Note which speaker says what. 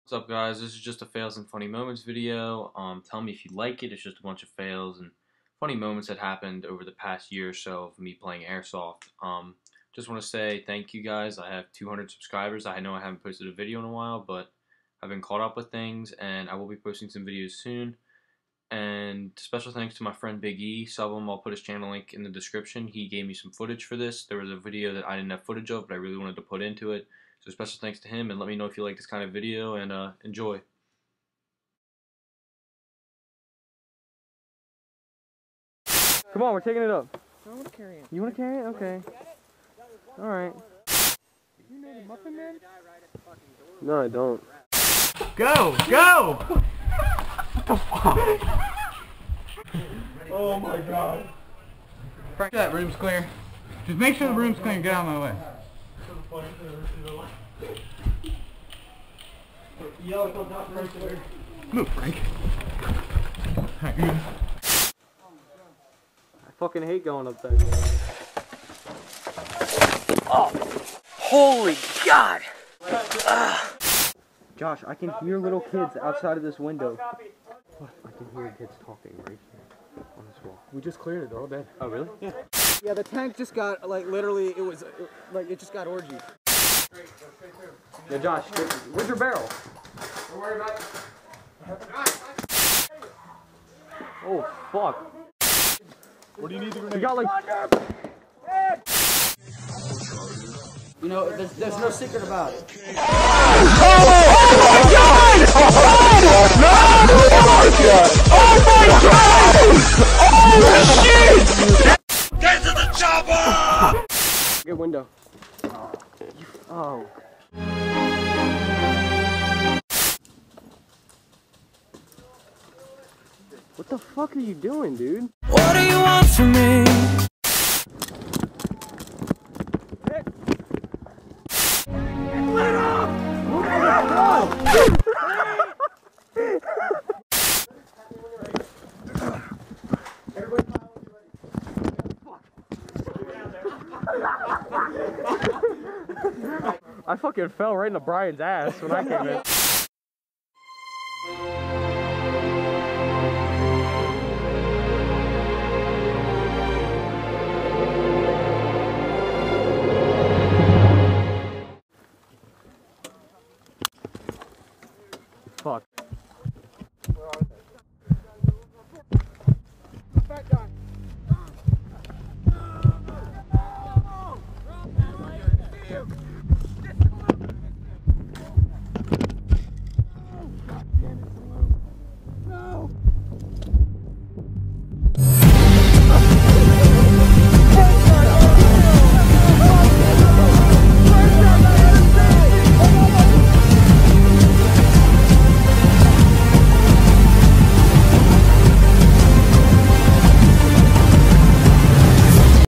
Speaker 1: What's up, guys? This is just a fails and funny moments video. Tell me if you like it. It's just a bunch of fails and funny moments that happened over the past year or so of me playing Airsoft. Just want to say thank you, guys. I have 200 subscribers. I know I haven't posted a video in a while, but I've been caught up with things, and I will be posting some videos soon. And special thanks to my friend BigE. Sub him. I'll put his channel link in the description. He gave me some footage for this. There was a video that I didn't have footage of, but I really wanted to put into it. So special thanks to him, and let me know if you like this kind of video, and enjoy.
Speaker 2: Come on, we're taking it up.
Speaker 3: I want to carry it.
Speaker 2: You want to carry it? Okay. Alright.
Speaker 3: You know the Muffin Man?
Speaker 2: No, I don't.
Speaker 3: Go! Go!
Speaker 2: Oh my god.
Speaker 3: Frank, that room's clear. Just make sure the room's clear and get out of my way. Move, Frank.
Speaker 2: I fucking hate going up there. Oh! Holy God! Josh, I can hear little kids outside of this window. What? I can hear kids talking right here on this wall.
Speaker 3: We just cleared it, they're all dead.
Speaker 2: Oh, really?
Speaker 3: Yeah. Yeah, the tank just got, like, literally, it just got orgied.
Speaker 2: Yeah, Josh, where's your barrel?
Speaker 3: Don't worry about it.
Speaker 2: Oh, fuck.
Speaker 3: What do you need to grenade?
Speaker 2: We got like...
Speaker 3: You know, there's no secret about it.
Speaker 4: Oh my god! Oh my god! Oh shit! Get to the chopper!
Speaker 2: Good window. Oh. What the fuck are you doing, dude?
Speaker 4: What do you want from me?
Speaker 2: Let off! Oh I fucking fell right into Brian's ass when I came in. Fuck.